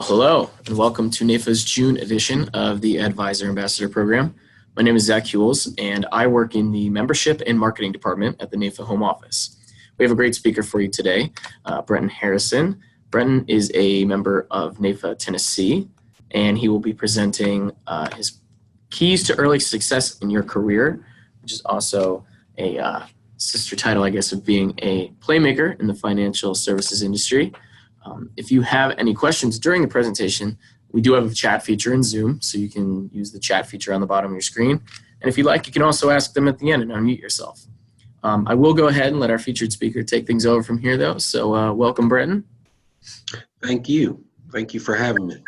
Hello, and welcome to NAFA's June edition of the Advisor Ambassador Program. My name is Zach Hewells, and I work in the Membership and Marketing Department at the NAFA Home Office. We have a great speaker for you today, Brenton Harrison. Brenton is a member of NAFA Tennessee, and he will be presenting his keys to early success in your career, which is also a sister title, I guess, of being a playmaker in the financial services industry. If you have any questions during the presentation, we do have a chat feature in Zoom, so you can use the chat feature on the bottom of your screen. And if you like, you can also ask them at the end and unmute yourself. I will go ahead and let our featured speaker take things over from here, though. So welcome, Brenton. Thank you. Thank you for having me.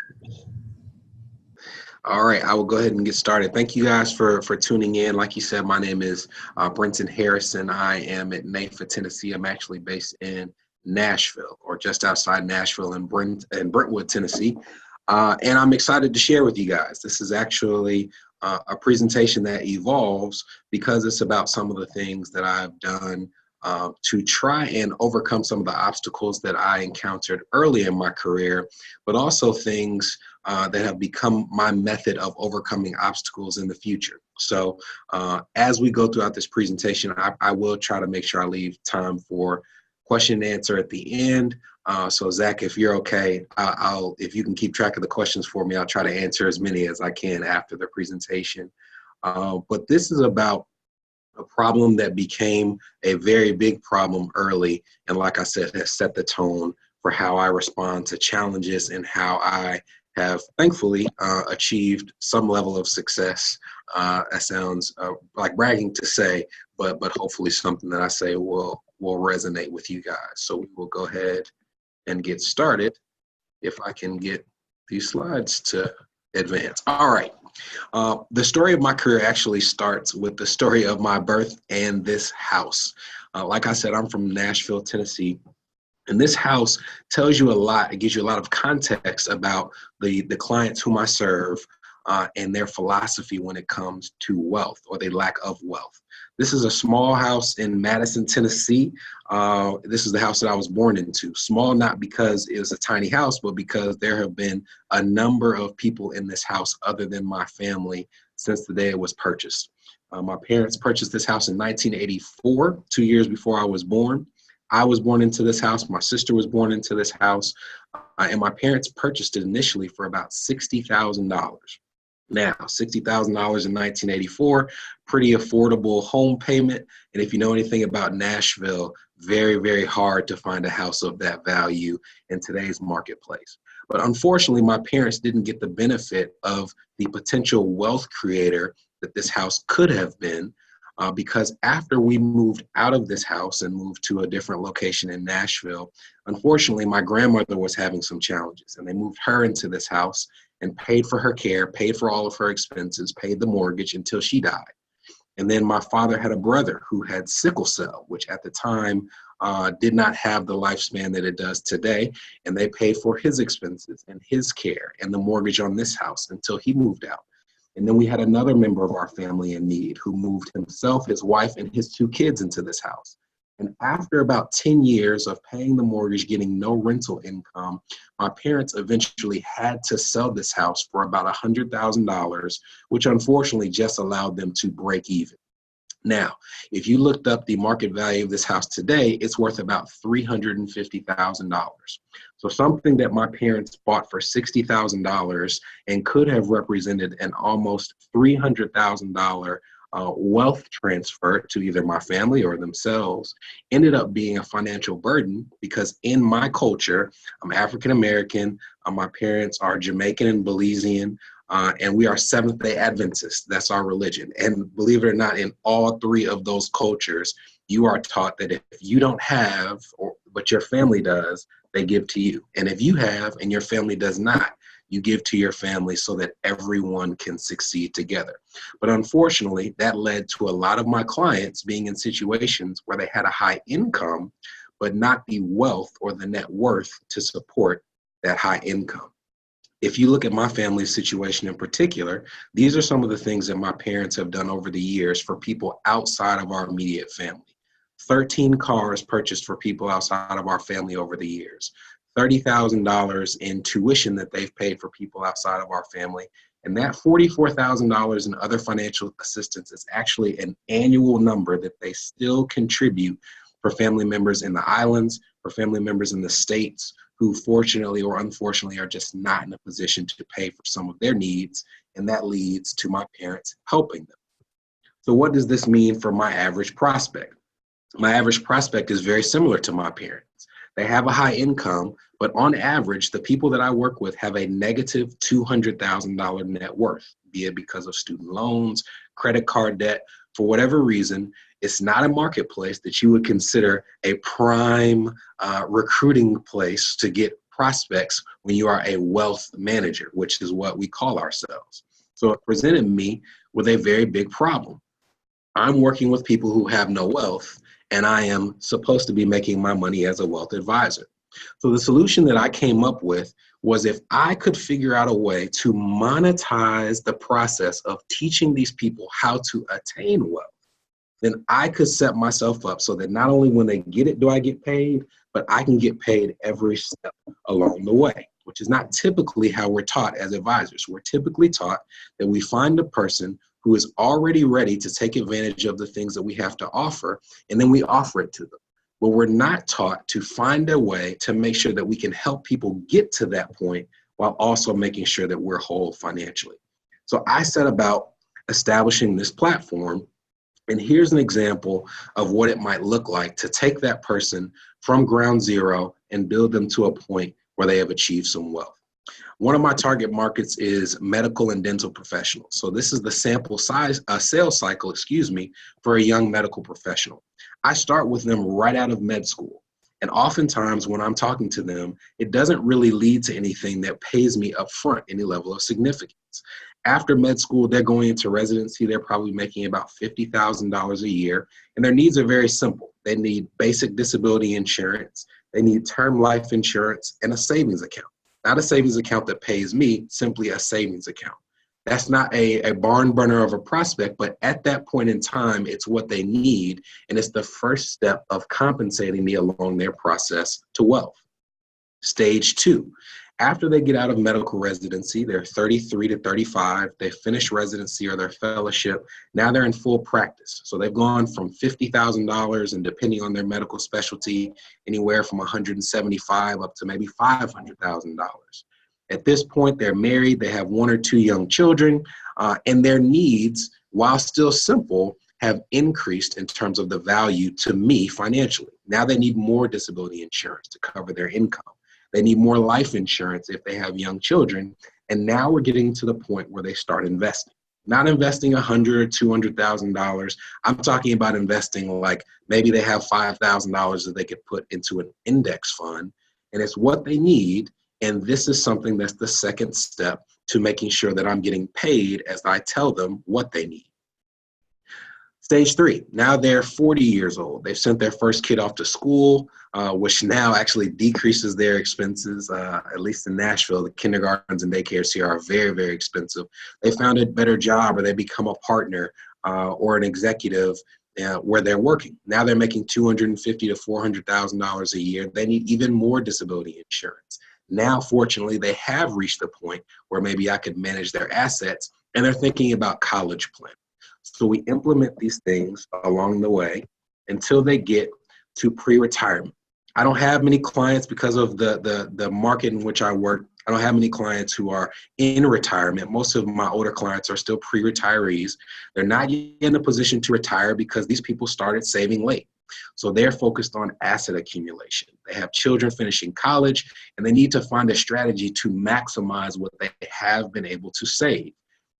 All right, I will go ahead and get started. Thank you guys for tuning in. Like you said, my name is Brenton Harrison. I am at NAFA, Tennessee. I'm actually based in Nashville, or just outside Nashville in Brentwood, Tennessee. And I'm excited to share with you guys. This is actually a presentation that evolves because it's about some of the things that I've done to try and overcome some of the obstacles that I encountered early in my career, but also things that have become my method of overcoming obstacles in the future. So as we go throughout this presentation, I will try to make sure I leave time for question and answer at the end. So Zach, if you're okay, if you can keep track of the questions for me, I'll try to answer as many as I can after the presentation. But this is about a problem that became a very big problem early. And like I said, has set the tone for how I respond to challenges and how I have thankfully achieved some level of success. That sounds like bragging to say, but hopefully something that I say will resonate with you guys. So we will go ahead and get started if I can get these slides to advance. All right. The story of my career actually starts with the story of my birth and this house. Like I said, I'm from Nashville, Tennessee. And this house tells you a lot. It gives you a lot of context about the clients whom I serve and their philosophy when it comes to wealth or the lack of wealth. This is a small house in Madison, Tennessee. This is the house that I was born into. Small, not because it was a tiny house, but because there have been a number of people in this house other than my family since the day it was purchased. My parents purchased this house in 1984, 2 years before I was born. I was born into this house. My sister was born into this house. And my parents purchased it initially for about $60,000. Now, $60,000 in 1984, pretty affordable home payment. And if you know anything about Nashville, very, very hard to find a house of that value in today's marketplace. But unfortunately, my parents didn't get the benefit of the potential wealth creator that this house could have been. Because after we moved out of this house and moved to a different location in Nashville, unfortunately, my grandmother was having some challenges, and they moved her into this house and paid for her care, paid for all of her expenses, paid the mortgage until she died. And then my father had a brother who had sickle cell, which at the time did not have the lifespan that it does today. And they paid for his expenses and his care and the mortgage on this house until he moved out. And then we had another member of our family in need who moved himself, his wife, and his 2 kids into this house. And after about 10 years of paying the mortgage, getting no rental income, my parents eventually had to sell this house for about $100,000, which unfortunately just allowed them to break even. Now, if you looked up the market value of this house today, it's worth about $350,000. So something that my parents bought for $60,000 and could have represented an almost $300,000 wealth transfer to either my family or themselves ended up being a financial burden because in my culture, I'm African American, my parents are Jamaican and Belizean, and we are Seventh-day Adventists. That's our religion. And believe it or not, in all 3 of those cultures, you are taught that if you don't have, but your family does, they give to you. And if you have and your family does not, you give to your family so that everyone can succeed together. But unfortunately, that led to a lot of my clients being in situations where they had a high income, but not the wealth or the net worth to support that high income. If you look at my family's situation in particular, these are some of the things that my parents have done over the years for people outside of our immediate family. 13 cars purchased for people outside of our family over the years. $30,000 in tuition that they've paid for people outside of our family. And that $44,000 in other financial assistance is actually an annual number that they still contribute for family members in the islands, for family members in the States who fortunately or unfortunately are just not in a position to pay for some of their needs. And that leads to my parents helping them. So what does this mean for my average prospect? My average prospect is very similar to my parents. They have a high income, but on average, the people that I work with have a negative $200,000 net worth, be it because of student loans, credit card debt. For whatever reason, it's not a marketplace that you would consider a prime recruiting place to get prospects when you are a wealth manager, which is what we call ourselves. So it presented me with a very big problem. I'm working with people who have no wealth, and I am supposed to be making my money as a wealth advisor. So the solution that I came up with was if I could figure out a way to monetize the process of teaching these people how to attain wealth, then I could set myself up so that not only when they get it do I get paid, but I can get paid every step along the way, which is not typically how we're taught as advisors. We're typically taught that we find a person who is already ready to take advantage of the things that we have to offer, and then we offer it to them. But we're not taught to find a way to make sure that we can help people get to that point while also making sure that we're whole financially. So I set about establishing this platform, and here's an example of what it might look like to take that person from ground zero and build them to a point where they have achieved some wealth. One of my target markets is medical and dental professionals. So this is the sales cycle, for a young medical professional. I start with them right out of med school. And oftentimes when I'm talking to them, it doesn't really lead to anything that pays me upfront any level of significance. After med school, they're going into residency. They're probably making about $50,000 a year. And their needs are very simple. They need basic disability insurance. They need term life insurance and a savings account. Not a savings account that pays me, simply a savings account. That's not a barn burner of a prospect, but at that point in time, it's what they need. And it's the first step of compensating me along their process to wealth. Stage 2, after they get out of medical residency, they're 33 to 35, they finish residency or their fellowship, now they're in full practice. So they've gone from $50,000 and depending on their medical specialty, anywhere from $175,000 up to maybe $500,000. At this point, they're married, they have 1 or 2 young children, and their needs, while still simple, have increased in terms of the value to me financially. Now they need more disability insurance to cover their income. They need more life insurance if they have young children. And now we're getting to the point where they start investing. Not investing $100,000 or $200,000. I'm talking about investing like maybe they have $5,000 that they could put into an index fund. And it's what they need. And this is something that's the second step to making sure that I'm getting paid as I tell them what they need. Stage 3, now they're 40 years old. They've sent their first kid off to school, which now actually decreases their expenses, at least in Nashville. The kindergartens and daycares here are very, very expensive. They found a better job or they become a partner or an executive where they're working. Now they're making $250,000 to $400,000 a year. They need even more disability insurance. Now, fortunately, they have reached the point where maybe I could manage their assets and they're thinking about college planning. So we implement these things along the way until they get to pre-retirement. I don't have many clients because of the market in which I work. I don't have many clients who are in retirement. Most of my older clients are still pre-retirees. They're not yet in a position to retire because these people started saving late. So they're focused on asset accumulation. They have children finishing college, and they need to find a strategy to maximize what they have been able to save.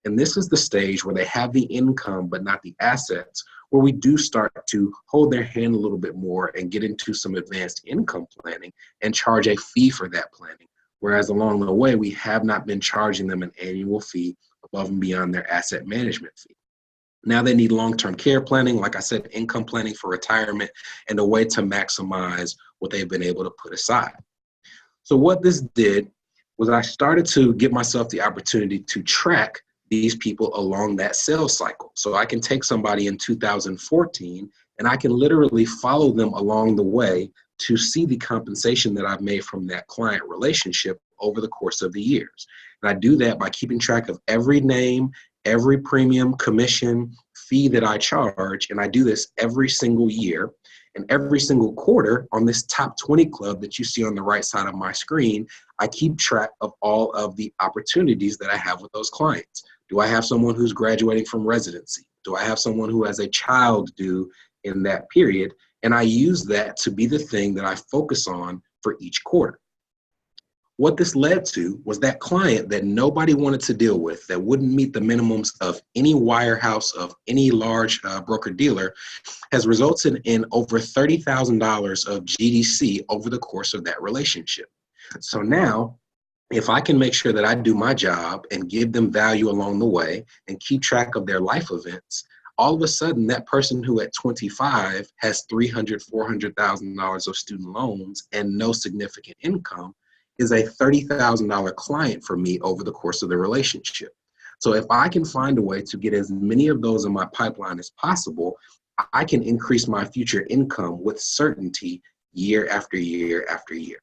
And this is the stage where they have the income, but not the assets, where we do start to hold their hand a little bit more and get into some advanced income planning and charge a fee for that planning. Whereas along the way, we have not been charging them an annual fee above and beyond their asset management fee. Now they need long-term care planning, like I said, income planning for retirement, and a way to maximize what they've been able to put aside. So what this did was I started to give myself the opportunity to track these people along that sales cycle. So I can take somebody in 2014 and I can literally follow them along the way to see the compensation that I've made from that client relationship over the course of the years. And I do that by keeping track of every name, every premium, commission, fee that I charge. And I do this every single year. And every single quarter on this top 20 club that you see on the right side of my screen, I keep track of all of the opportunities that I have with those clients. Do I have someone who's graduating from residency? Do I have someone who has a child due in that period? And I use that to be the thing that I focus on for each quarter. What this led to was that client that nobody wanted to deal with, that wouldn't meet the minimums of any wirehouse, of any large broker dealer, has resulted in over $30,000 of GDC over the course of that relationship. So now, if I can make sure that I do my job and give them value along the way and keep track of their life events, all of a sudden that person who at 25 has $300,000, $400,000 of student loans and no significant income is a $30,000 client for me over the course of the relationship. So if I can find a way to get as many of those in my pipeline as possible, I can increase my future income with certainty year after year after year.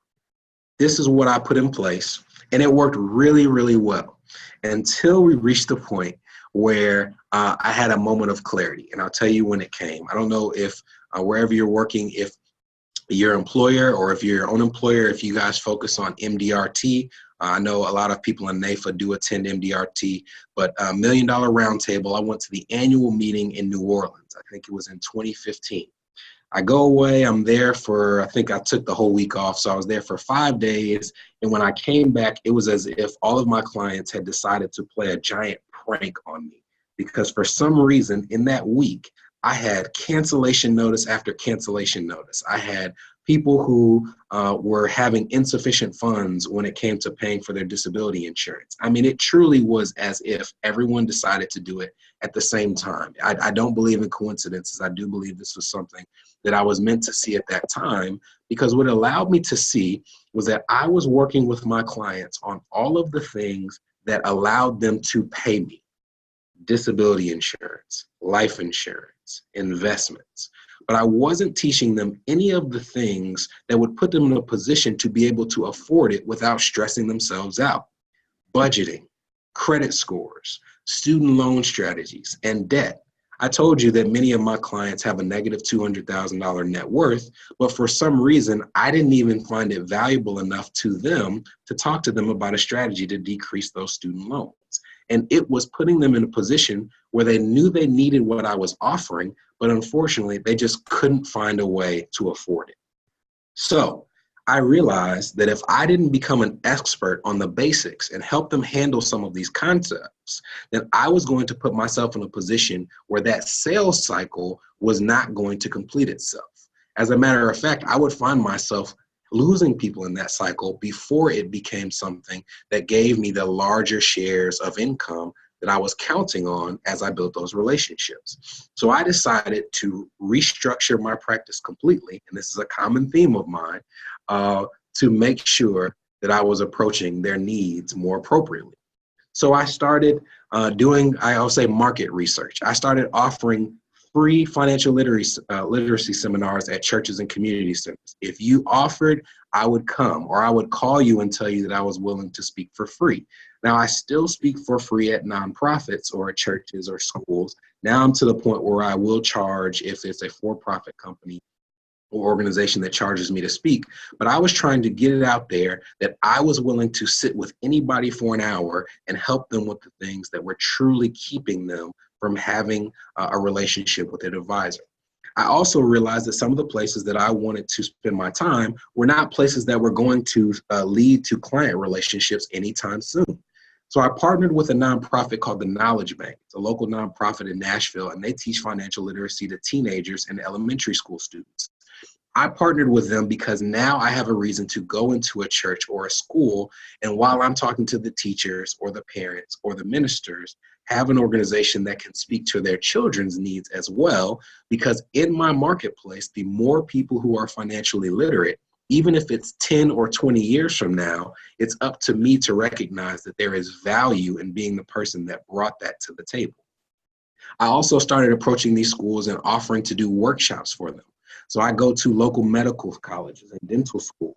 This is what I put in place, and it worked really, really well until we reached the point where I had a moment of clarity, and I'll tell you when it came. I don't know if wherever you're working, if your employer or if you're your own employer, if you guys focus on MDRT. I know a lot of people in NAFA do attend MDRT, but $1 Million Roundtable, I went to the annual meeting in New Orleans. I think it was in 2015. I go away, I'm there for, I think I took the whole week off, so I was there for 5 days, and when I came back, it was as if all of my clients had decided to play a giant prank on me, because for some reason in that week, I had cancellation notice after cancellation notice. I had people who were having insufficient funds when it came to paying for their disability insurance. I mean, it truly was as if everyone decided to do it at the same time. I don't believe in coincidences. I do believe this was something that I was meant to see at that time, because what it allowed me to see was that I was working with my clients on all of the things that allowed them to pay me. Disability insurance, life insurance, investments. But I wasn't teaching them any of the things that would put them in a position to be able to afford it without stressing themselves out. Budgeting, credit scores, student loan strategies, and debt. I told you that many of my clients have a negative $200,000 net worth, but for some reason, I didn't even find it valuable enough to them to talk to them about a strategy to decrease those student loans. And it was putting them in a position where they knew they needed what I was offering, but unfortunately, they just couldn't find a way to afford it. So I realized that if I didn't become an expert on the basics and help them handle some of these concepts, then I was going to put myself in a position where that sales cycle was not going to complete itself. As a matter of fact, I would find myself losing people in that cycle before it became something that gave me the larger shares of income that I was counting on as I built those relationships. So I decided to restructure my practice completely, and this is a common theme of mine, to make sure that I was approaching their needs more appropriately. So I started doing, I'll say, market research. I started offering free financial literacy seminars at churches and community centers. If you offered, I would come, or I would call you and tell you that I was willing to speak for free. Now, I still speak for free at nonprofits or at churches or schools. Now I'm to the point where I will charge if it's a for-profit company or organization that charges me to speak. But I was trying to get it out there that I was willing to sit with anybody for an hour and help them with the things that were truly keeping them from having a relationship with an advisor. I also realized that some of the places that I wanted to spend my time were not places that were going to lead to client relationships anytime soon. So I partnered with a nonprofit called the Knowledge Bank. It's a local nonprofit in Nashville, and they teach financial literacy to teenagers and elementary school students. I partnered with them because now I have a reason to go into a church or a school, and while I'm talking to the teachers or the parents or the ministers, have an organization that can speak to their children's needs as well, because in my marketplace, the more people who are financially literate, even if it's 10 or 20 years from now, it's up to me to recognize that there is value in being the person that brought that to the table. I also started approaching these schools and offering to do workshops for them. So I go to local medical colleges and dental schools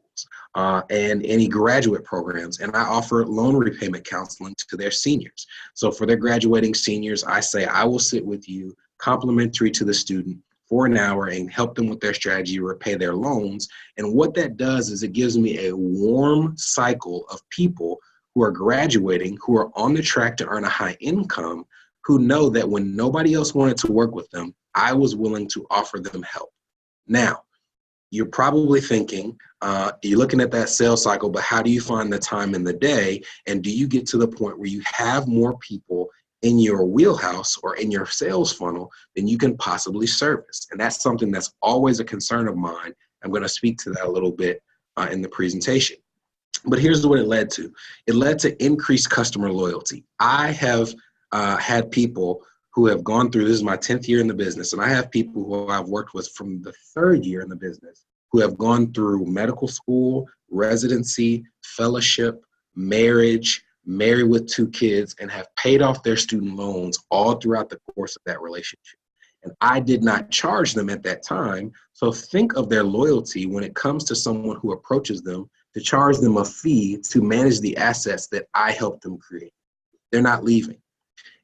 and any graduate programs, and I offer loan repayment counseling to their seniors. So for their graduating seniors, I say, I will sit with you complimentary to the student for an hour and help them with their strategy to repay their loans. And what that does is it gives me a warm cycle of people who are graduating, who are on the track to earn a high income, who know that when nobody else wanted to work with them, I was willing to offer them help. Now, you're probably thinking, you're looking at that sales cycle, but how do you find the time in the day? And do you get to the point where you have more people in your wheelhouse or in your sales funnel than you can possibly service? And that's something that's always a concern of mine. I'm going to speak to that a little bit in the presentation. But here's what it led to. It led to increased customer loyalty. I have had people who have gone through, this is my 10th year in the business, and I have people who I've worked with from the 3rd year in the business who have gone through medical school, residency, fellowship, marriage, married with 2 kids, and have paid off their student loans all throughout the course of that relationship. And I did not charge them at that time. So think of their loyalty when it comes to someone who approaches them to charge them a fee to manage the assets that I helped them create. They're not leaving.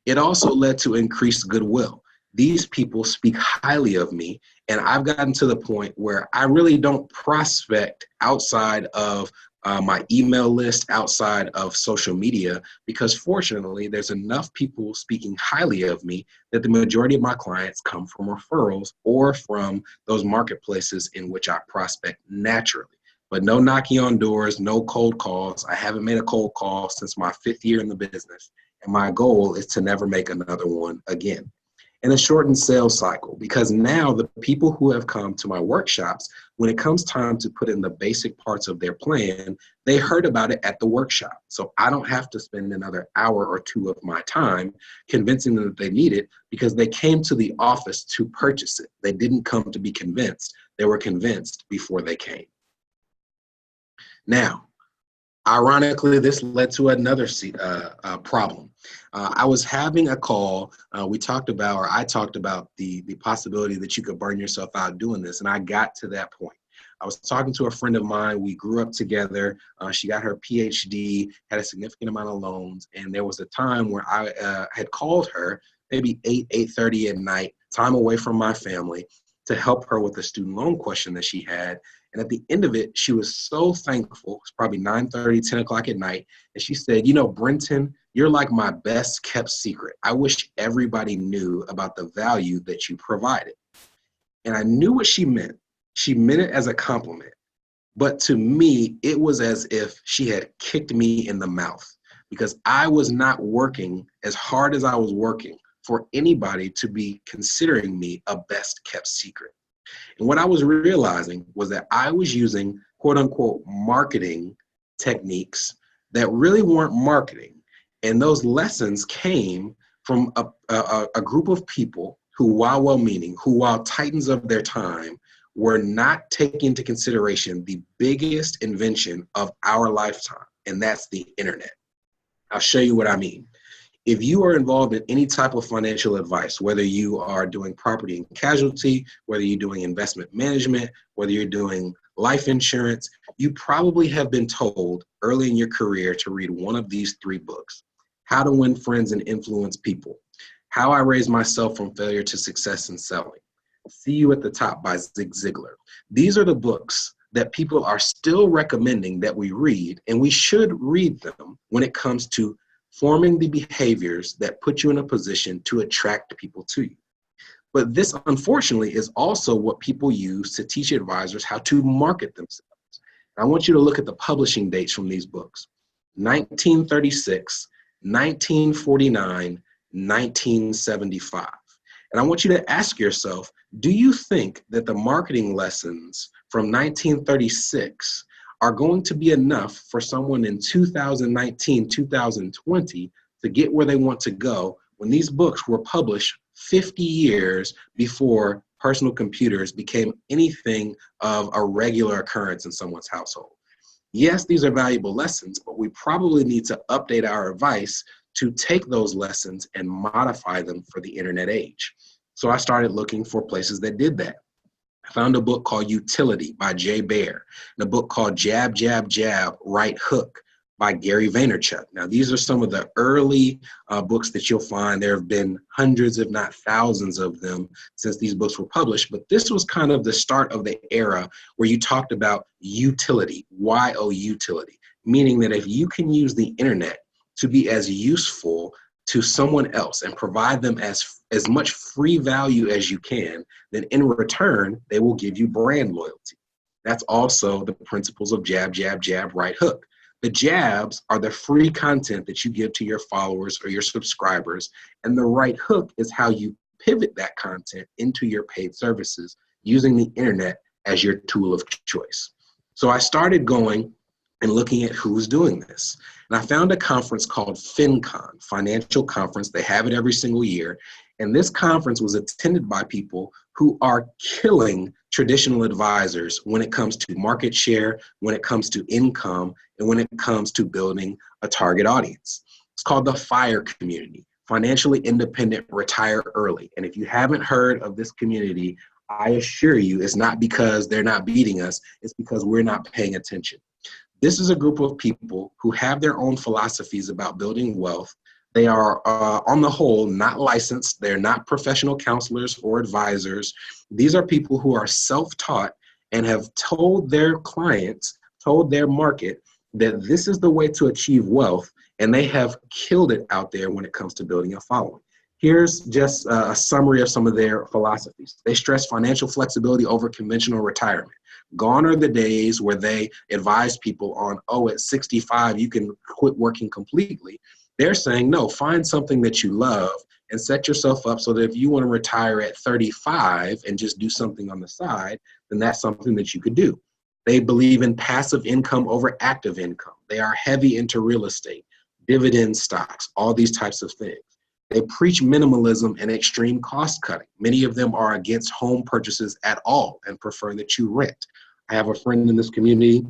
It also led to increased goodwill. These people speak highly of me, and I've gotten to the point where I really don't prospect outside of my email list, outside of social media, because fortunately, there's enough people speaking highly of me that the majority of my clients come from referrals or from those marketplaces in which I prospect naturally. But no knocking on doors, no cold calls. I haven't made a cold call since my 5th year in the business. And my goal is to never make another one again. And a shortened sales cycle, because now the people who have come to my workshops, when it comes time to put in the basic parts of their plan, they heard about it at the workshop. So I don't have to spend another hour or 2 of my time convincing them that they need it, because they came to the office to purchase it. They didn't come to be convinced. They were convinced before they came. Now, ironically, this led to another problem. I was having a call. I talked about the possibility that you could burn yourself out doing this, and I got to that point. I was talking to a friend of mine. We grew up together. She got her PhD, had a significant amount of loans, and there was a time where I had called her, maybe 8:30 at night, time away from my family, to help her with a student loan question that she had. And at the end of it, she was so thankful. It was probably 9:30, 10 o'clock at night. And she said, Brenton, you're like my best kept secret. I wish everybody knew about the value that you provided. And I knew what she meant. She meant it as a compliment. But to me, it was as if she had kicked me in the mouth, because I was not working as hard as I was working for anybody to be considering me a best kept secret. And what I was realizing was that I was using quote unquote marketing techniques that really weren't marketing. And those lessons came from a group of people who, while well-meaning, who, while titans of their time, were not taking into consideration the biggest invention of our lifetime, and that's the internet. I'll show you what I mean. If you are involved in any type of financial advice, whether you are doing property and casualty, whether you're doing investment management, whether you're doing life insurance, you probably have been told early in your career to read one of these 3 books: How to Win Friends and Influence People, How I Raised Myself from Failure to Success in Selling, See You at the Top by Zig Ziglar. These are the books that people are still recommending that we read, and we should read them when it comes to forming the behaviors that put you in a position to attract people to you. But this, unfortunately, is also what people use to teach advisors how to market themselves. I want you to look at the publishing dates from these books: 1936, 1949, 1975. And I want you to ask yourself, do you think that the marketing lessons from 1936 are going to be enough for someone in 2019, 2020 to get where they want to go, when these books were published 50 years before personal computers became anything of a regular occurrence in someone's household? Yes, these are valuable lessons, but we probably need to update our advice to take those lessons and modify them for the internet age. So I started looking for places that did that. I found a book called Utility by Jay Baer, and a book called Jab, Jab, Jab, Right Hook by Gary Vaynerchuk. Now, these are some of the early books that you'll find. There have been hundreds, if not thousands of them since these books were published, but this was kind of the start of the era where you talked about utility, Y-O utility, meaning that if you can use the internet to be as useful to someone else and provide them as much free value as you can, then in return, they will give you brand loyalty. That's also the principles of jab, jab, jab, right hook. The jabs are the free content that you give to your followers or your subscribers, and the right hook is how you pivot that content into your paid services using the internet as your tool of choice. So I started going and looking at who's doing this. And I found a conference called FinCon, Financial Conference. They have it every single year. And this conference was attended by people who are killing traditional advisors when it comes to market share, when it comes to income, and when it comes to building a target audience. It's called the FIRE community, Financially Independent Retire Early. And if you haven't heard of this community, I assure you it's not because they're not beating us, it's because we're not paying attention. This is a group of people who have their own philosophies about building wealth. They are, on the whole, not licensed. They're not professional counselors or advisors. These are people who are self-taught and have told their clients, told their market that this is the way to achieve wealth, and they have killed it out there when it comes to building a following. Here's just a summary of some of their philosophies. They stress financial flexibility over conventional retirement. Gone are the days where they advise people on, at 65, you can quit working completely. They're saying, no, find something that you love and set yourself up so that if you want to retire at 35 and just do something on the side, then that's something that you could do. They believe in passive income over active income. They are heavy into real estate, dividend stocks, all these types of things. They preach minimalism and extreme cost cutting. Many of them are against home purchases at all and prefer that you rent. I have a friend in this community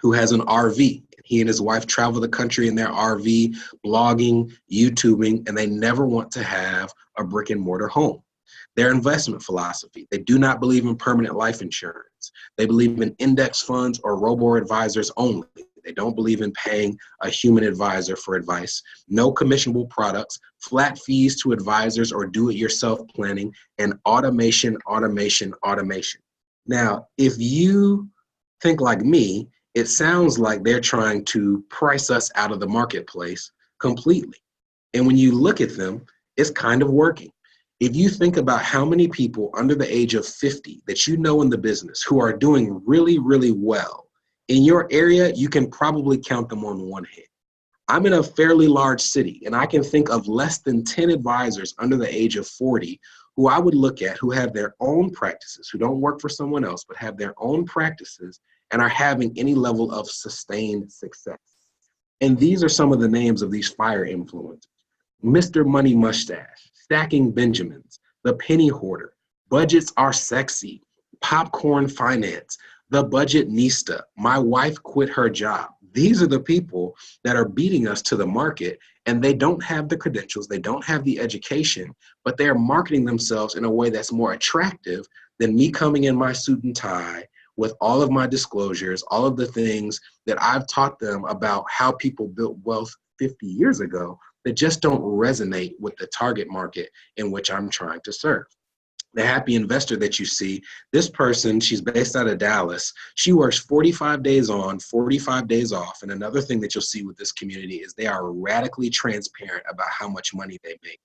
who has an RV. He and his wife travel the country in their RV, blogging, YouTubing, and they never want to have a brick and mortar home. Their investment philosophy: they do not believe in permanent life insurance. They believe in index funds or robo-advisors only. They don't believe in paying a human advisor for advice. No commissionable products, flat fees to advisors or do-it-yourself planning, and automation, automation, automation. Now, if you think like me, it sounds like they're trying to price us out of the marketplace completely. And when you look at them, it's kind of working. If you think about how many people under the age of 50 that you know in the business who are doing really, really well, in your area, you can probably count them on one hand. I'm in a fairly large city, and I can think of less than 10 advisors under the age of 40 who I would look at who have their own practices, who don't work for someone else, but have their own practices and are having any level of sustained success. And these are some of the names of these FIRE influencers: Mr. Money Mustache, Stacking Benjamins, The Penny Hoarder, Budgets Are Sexy, Popcorn Finance, The Budgetnista, My Wife Quit Her Job. These are the people that are beating us to the market, and they don't have the credentials, they don't have the education, but they're marketing themselves in a way that's more attractive than me coming in my suit and tie with all of my disclosures, all of the things that I've taught them about how people built wealth 50 years ago that just don't resonate with the target market in which I'm trying to serve. The happy investor that you see, this person, she's based out of Dallas. She works 45 days on, 45 days off. And another thing that you'll see with this community is they are radically transparent about how much money they make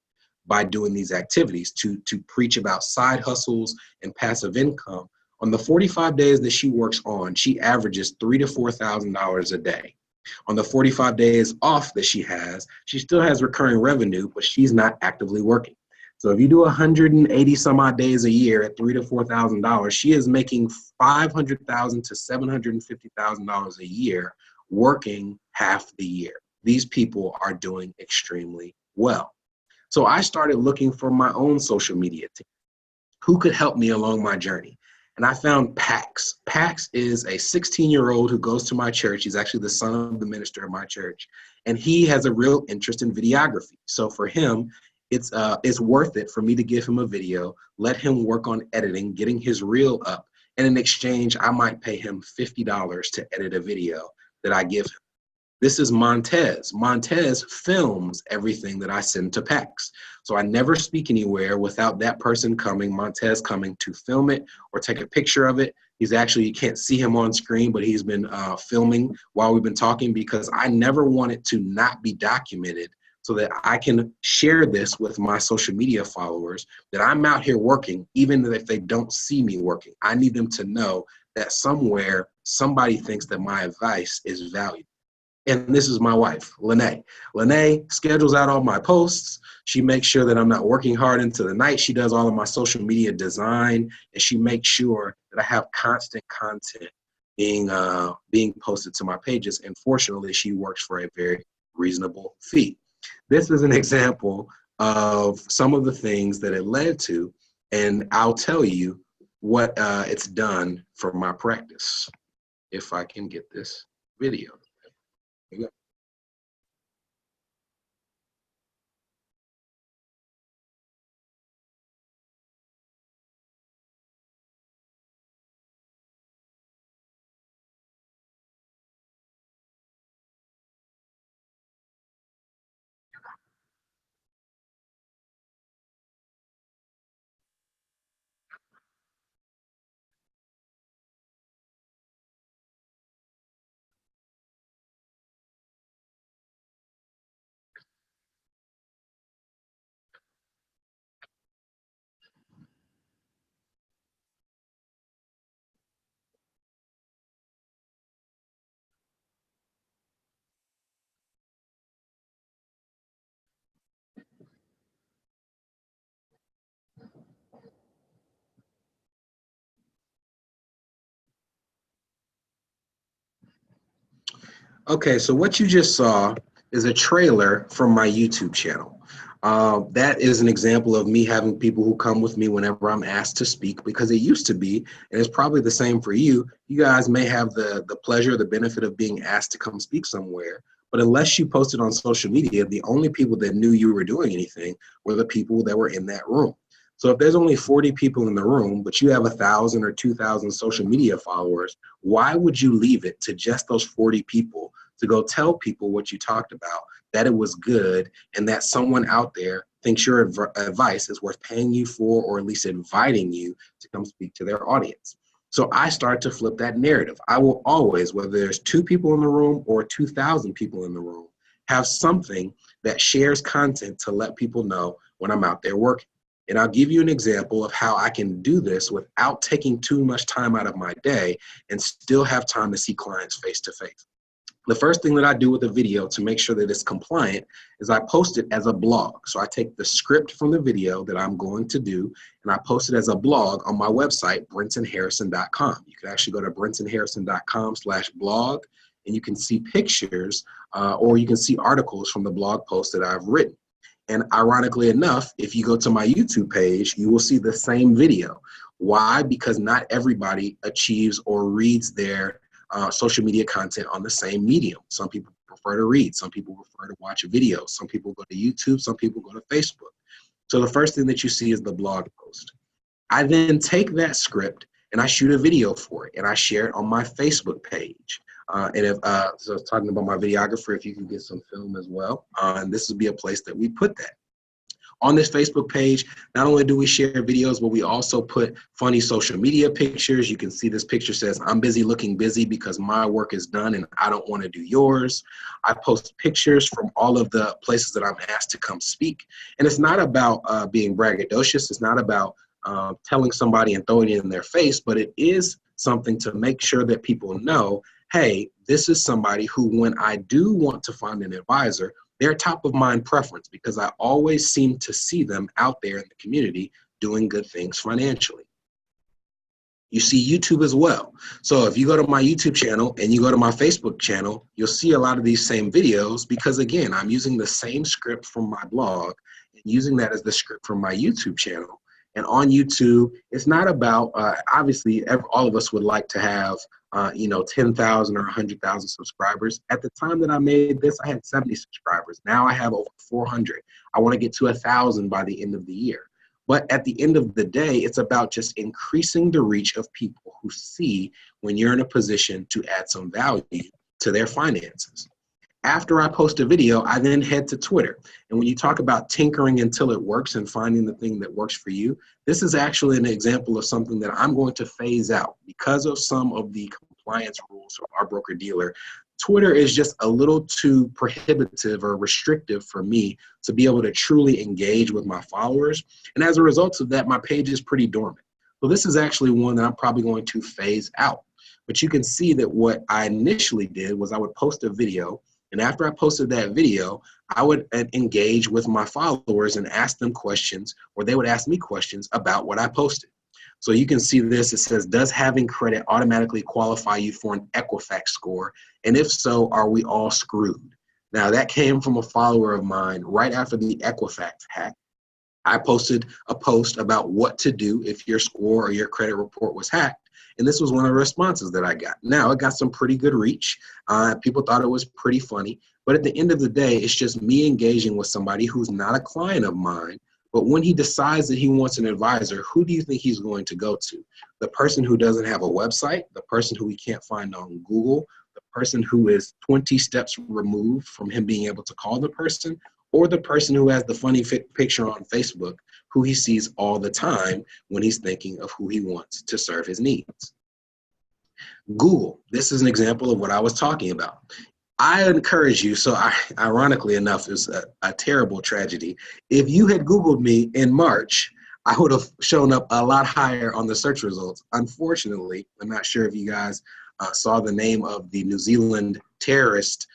by doing these activities to preach about side hustles and passive income. On the 45 days that she works on, she averages $3,000 to $4,000 a day. On the 45 days off that she still has recurring revenue, but she's not actively working. So if you do 180 some odd days a year at $3,000 to $4,000, she is making $500,000 to $750,000 a year, working half the year. These people are doing extremely well. So I started looking for my own social media team. Who could help me along my journey? And I found Pax. Pax is a 16-year-old who goes to my church. He's actually the son of the minister of my church. And he has a real interest in videography. So for him, it's worth it for me to give him a video, let him work on editing, getting his reel up, and in exchange, I might pay him $50 to edit a video that I give him. This is Montez. Montez films everything that I send to PAX. So I never speak anywhere without that person coming, Montez coming to film it or take a picture of it. He's actually, you can't see him on screen, but he's been filming while we've been talking, because I never want it to not be documented, so that I can share this with my social media followers, that I'm out here working, even if they don't see me working. I need them to know that somewhere somebody thinks that my advice is valuable. And this is my wife, Lene. Lene schedules out all my posts. She makes sure that I'm not working hard into the night. She does all of my social media design, and she makes sure that I have constant content being posted to my pages. And fortunately, she works for a very reasonable fee. This is an example of some of the things that it led to, and I'll tell you what it's done for my practice. If I can get this video. Yeah. Okay, so what you just saw is a trailer from my YouTube channel. That is an example of me having people who come with me whenever I'm asked to speak, because it used to be, and it's probably the same for you, you guys may have the pleasure, the benefit of being asked to come speak somewhere, but unless you posted on social media, the only people that knew you were doing anything were the people that were in that room. So if there's only 40 people in the room, but you have 1,000 or 2,000 social media followers, why would you leave it to just those 40 people to go tell people what you talked about, that it was good, and that someone out there thinks your advice is worth paying you for, or at least inviting you to come speak to their audience? So I start to flip that narrative. I will always, whether there's 2 people in the room or 2,000 people in the room, have something that shares content to let people know when I'm out there working. And I'll give you an example of how I can do this without taking too much time out of my day and still have time to see clients face to face. The first thing that I do with a video to make sure that it's compliant is I post it as a blog. So I take the script from the video that I'm going to do, and I post it as a blog on my website, brentonharrison.com. You can actually go to brentonharrison.com/blog, and you can see pictures or you can see articles from the blog post that I've written. And ironically enough, if you go to my YouTube page, you will see the same video. Why? Because not everybody achieves or reads their social media content on the same medium. Some people prefer to read. Some people prefer to watch videos. Some people go to YouTube. Some people go to Facebook. So the first thing that you see is the blog post. I then take that script and I shoot a video for it, and I share it on my Facebook page. And if so I was talking about my videographer, if you can get some film as well, and this would be a place that we put that. On this Facebook page, not only do we share videos, but we also put funny social media pictures. You can see this picture says, "I'm busy looking busy because my work is done and I don't want to do yours." I post pictures from all of the places that I'm asked to come speak. And it's not about being braggadocious. It's not about telling somebody and throwing it in their face, but it is something to make sure that people know, hey, this is somebody who, when I do want to find an advisor, they're top of mind preference, because I always seem to see them out there in the community doing good things financially. You see YouTube as well. So if you go to my YouTube channel and you go to my Facebook channel, you'll see a lot of these same videos, because again, I'm using the same script from my blog and using that as the script from my YouTube channel. And on YouTube, it's not about, obviously, all of us would like to have, 10,000 or 100,000 subscribers. At the time that I made this, I had 70 subscribers. Now I have over 400. I want to get to 1,000 by the end of the year. But at the end of the day, it's about just increasing the reach of people who see when you're in a position to add some value to their finances. After I post a video, I then head to Twitter. And when you talk about tinkering until it works and finding the thing that works for you, this is actually an example of something that I'm going to phase out because of some of the compliance rules from our broker dealer. Twitter is just a little too prohibitive or restrictive for me to be able to truly engage with my followers. And as a result of that, my page is pretty dormant. So this is actually one that I'm probably going to phase out. But you can see that what I initially did was I would post a video. And after I posted that video, I would engage with my followers and ask them questions, or they would ask me questions about what I posted. So you can see this, it says, does having credit automatically qualify you for an Equifax score? And if so, are we all screwed? Now that came from a follower of mine right after the Equifax hack. I posted a post about what to do if your score or your credit report was hacked. And this was one of the responses that I got. Now, it got some pretty good reach. People thought it was pretty funny. But at the end of the day, it's just me engaging with somebody who's not a client of mine. But when he decides that he wants an advisor, who do you think he's going to go to? The person who doesn't have a website, the person who he can't find on Google, the person who is 20 steps removed from him being able to call the person, or the person who has the funny picture on Facebook who he sees all the time when he's thinking of who he wants to serve his needs. Google, this is an example of what I was talking about. I encourage you, so ironically enough, it's a terrible tragedy. If you had Googled me in March, I would have shown up a lot higher on the search results. Unfortunately, I'm not sure if you guys saw the name of the New Zealand terrorist.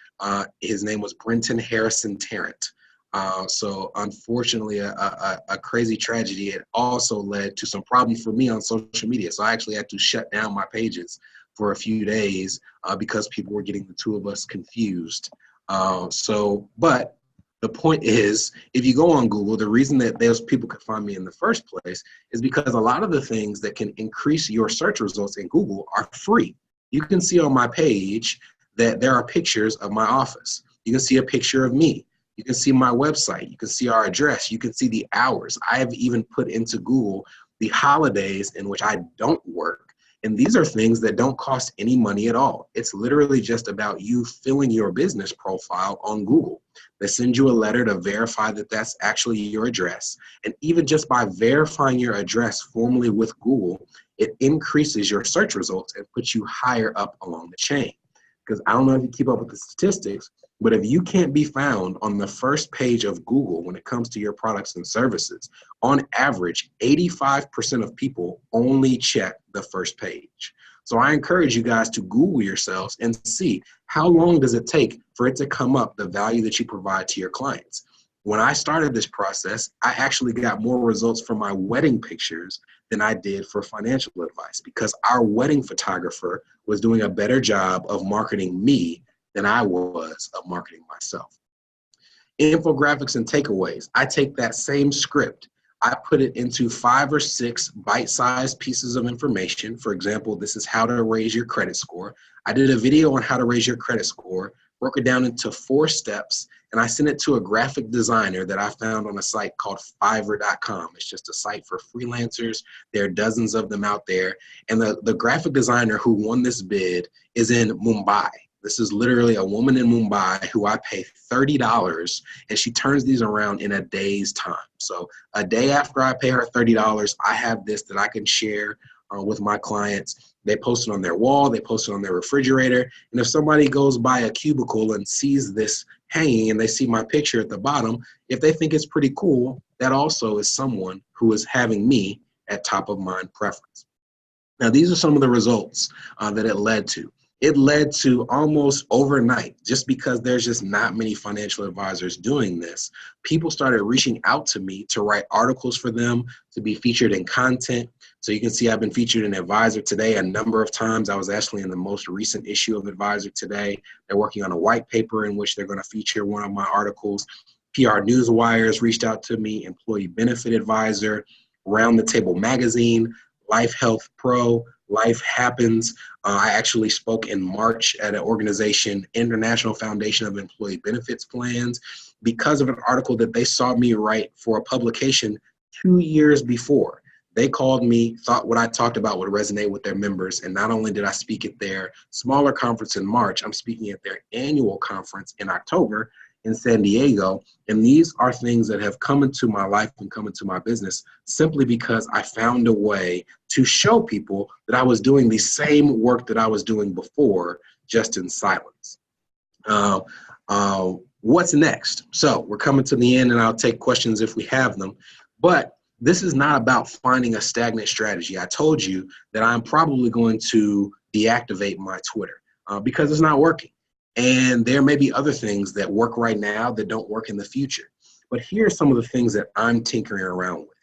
His name was Brenton Harrison Tarrant. So unfortunately, a crazy tragedy. It also led to some problems for me on social media. So I actually had to shut down my pages for a few days because people were getting the two of us confused. But the point is, if you go on Google, the reason that those people could find me in the first place is because a lot of the things that can increase your search results in Google are free. You can see on my page that there are pictures of my office. You can see a picture of me. You can see my website. You can see our address. You can see the hours. I have even put into Google the holidays in which I don't work. And these are things that don't cost any money at all. It's literally just about you filling your business profile on Google. They send you a letter to verify that that's actually your address. And even just by verifying your address formally with Google, it increases your search results and puts you higher up along the chain. Because I don't know if you keep up with the statistics, but if you can't be found on the first page of Google when it comes to your products and services, on average, 85% of people only check the first page. So I encourage you guys to Google yourselves and see how long does it take for it to come up, the value that you provide to your clients. When I started this process, I actually got more results from my wedding pictures than I did for financial advice because our wedding photographer was doing a better job of marketing me than I was of marketing myself. Infographics and takeaways. I take that same script. I put it into 5 or 6 bite-sized pieces of information. For example, this is how to raise your credit score. I did a video on how to raise your credit score, broke it down into 4 steps, and I sent it to a graphic designer that I found on a site called Fiverr.com. It's just a site for freelancers. There are dozens of them out there. And the graphic designer who won this bid is in Mumbai. This is literally a woman in Mumbai who I pay $30, and she turns these around in a day's time. So a day after I pay her $30, I have this that I can share with my clients. They post it on their wall, they post it on their refrigerator. And if somebody goes by a cubicle and sees this hanging and they see my picture at the bottom, if they think it's pretty cool, that also is someone who is having me at top of mind preference. Now, these are some of the results that it led to. It led to almost overnight, just because there's just not many financial advisors doing this. People started reaching out to me to write articles for them, to be featured in content. So you can see I've been featured in Advisor Today a number of times. I was actually in the most recent issue of Advisor Today. They're working on a white paper in which they're going to feature one of my articles. PR Newswires reached out to me, Employee Benefit Advisor, Round the Table Magazine, Life Health Pro, Life Happens. I actually spoke in March at an organization, International Foundation of Employee Benefits Plans, because of an article that they saw me write for a publication 2 years before. They called me, thought what I talked about would resonate with their members, and not only did I speak at their smaller conference in March, I'm speaking at their annual conference in October in San Diego. And these are things that have come into my life and come into my business simply because I found a way to show people that I was doing the same work that I was doing before, just in silence. What's next? So we're coming to the end, and I'll take questions if we have them. But this is not about finding a stagnant strategy. I told you that I'm probably going to deactivate my Twitter because it's not working. And there may be other things that work right now that don't work in the future. But here are some of the things that I'm tinkering around with.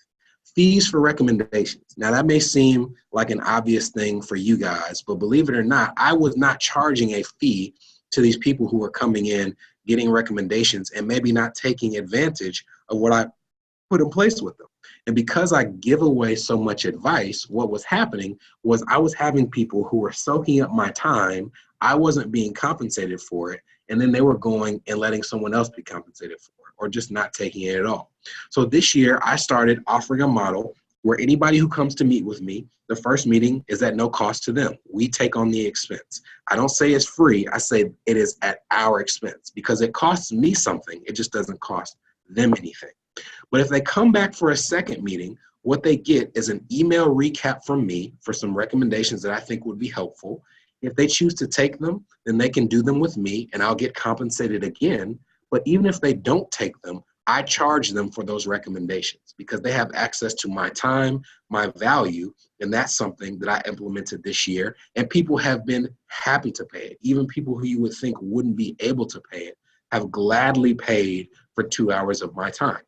Fees for recommendations. Now, that may seem like an obvious thing for you guys, but believe it or not, I was not charging a fee to these people who were coming in, getting recommendations, and maybe not taking advantage of what I put in place with them. And because I give away so much advice, what was happening was I was having people who were soaking up my time. I wasn't being compensated for it. And then they were going and letting someone else be compensated for it, or just not taking it at all. So this year I started offering a model where anybody who comes to meet with me, the first meeting is at no cost to them. We take on the expense. I don't say it's free. I say it is at our expense because it costs me something. It just doesn't cost them anything. But if they come back for a second meeting, what they get is an email recap from me for some recommendations that I think would be helpful. If they choose to take them, then they can do them with me and I'll get compensated again. But even if they don't take them, I charge them for those recommendations because they have access to my time, my value, and that's something that I implemented this year. And people have been happy to pay it. Even people who you would think wouldn't be able to pay it have gladly paid for 2 hours of my time.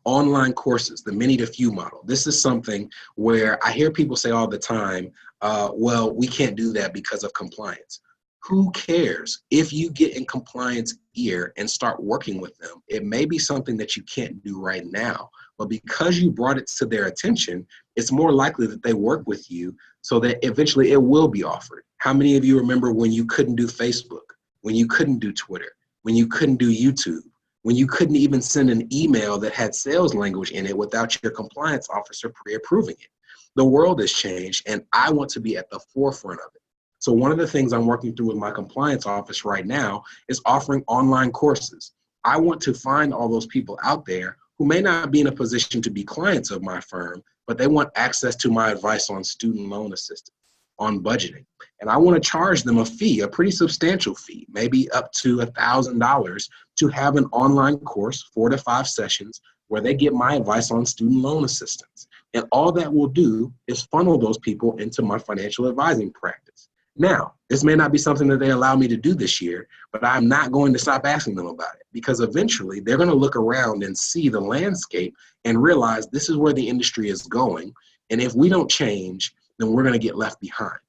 Online courses, the many to few model. This is something where I hear people say all the time, well, we can't do that because of compliance. Who cares? If you get in compliance ear and start working with them, it may be something that you can't do right now, but because you brought it to their attention, it's more likely that they work with you so that eventually it will be offered. How many of you remember when you couldn't do Facebook, when you couldn't do Twitter, when you couldn't do YouTube, when you couldn't even send an email that had sales language in it without your compliance officer pre-approving it? The world has changed, and I want to be at the forefront of it. So one of the things I'm working through with my compliance office right now is offering online courses. I want to find all those people out there who may not be in a position to be clients of my firm, but they want access to my advice on student loan assistance, on budgeting. And I want to charge them a fee, a pretty substantial fee, maybe up to $1,000 to have an online course, 4 to 5 sessions, where they get my advice on student loan assistance. And all that will do is funnel those people into my financial advising practice. Now, this may not be something that they allow me to do this year, but I'm not going to stop asking them about it because eventually they're going to look around and see the landscape and realize this is where the industry is going. And if we don't change, then we're going to get left behind.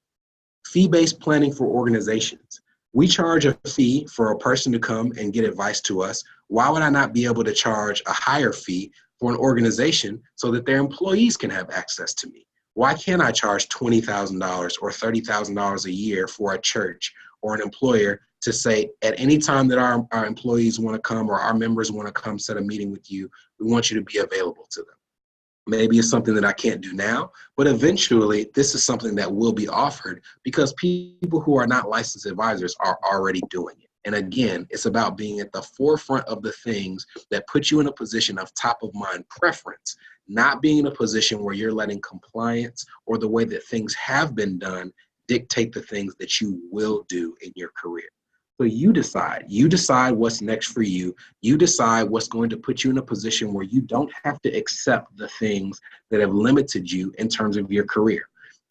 Fee-based planning for organizations. We charge a fee for a person to come and get advice to us. Why would I not be able to charge a higher fee for an organization so that their employees can have access to me? Why can't I charge $20,000 or $30,000 a year for a church or an employer to say at any time that our employees want to come or our members want to come set a meeting with you, we want you to be available to them? Maybe it's something that I can't do now, but eventually this is something that will be offered because people who are not licensed advisors are already doing it. And again, it's about being at the forefront of the things that put you in a position of top of mind preference, not being in a position where you're letting compliance or the way that things have been done dictate the things that you will do in your career. So you decide what's next for you. You decide what's going to put you in a position where you don't have to accept the things that have limited you in terms of your career.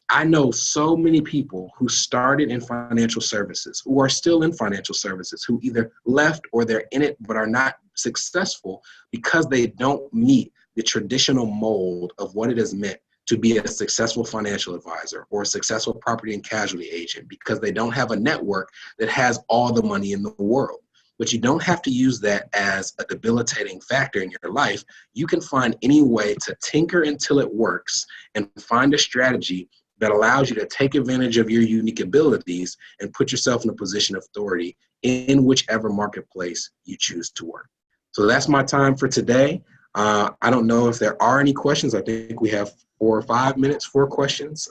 I know so many people who started in financial services, who are still in financial services, who either left or they're in it but are not successful because they don't meet the traditional mold of what it has meant to be a successful financial advisor or a successful property and casualty agent because they don't have a network that has all the money in the world. but you don't have to use that as a debilitating factor in your life. You can find any way to tinker until it works and find a strategy that allows you to take advantage of your unique abilities and put yourself in a position of authority in whichever marketplace you choose to work. So that's my time for today. I don't know if there are any questions. I think we have 4 or 5 minutes for questions.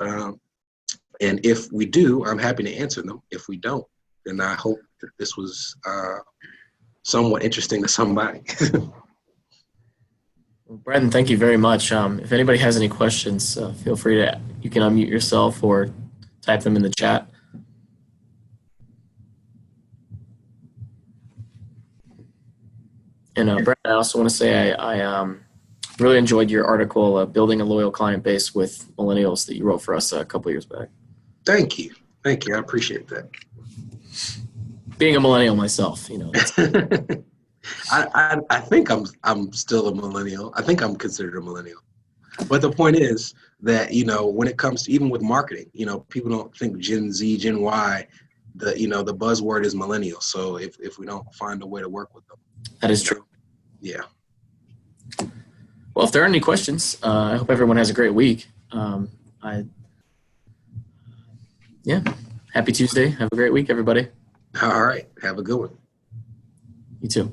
And if we do, I'm happy to answer them. If we don't, then I hope that this was somewhat interesting to somebody. Well, Brenton, thank you very much. If anybody has any questions, feel free to, you can unmute yourself or type them in the chat. And Brenton, I also want to say I really enjoyed your article, Building a Loyal Client Base with Millennials, that you wrote for us a couple years back. Thank you. Thank you. I appreciate that. Being a millennial myself, you know. I think I'm still a millennial. I think I'm considered a millennial. But the point is that, you know, when it comes to, even with marketing, you know, people don't think Gen Z, Gen Y, the buzzword is millennial. So if we don't find a way to work with them. That is true. Yeah. Well, if there are any questions, I hope everyone has a great week. Yeah. Happy Tuesday. Have a great week, everybody. All right. Have a good one. You too.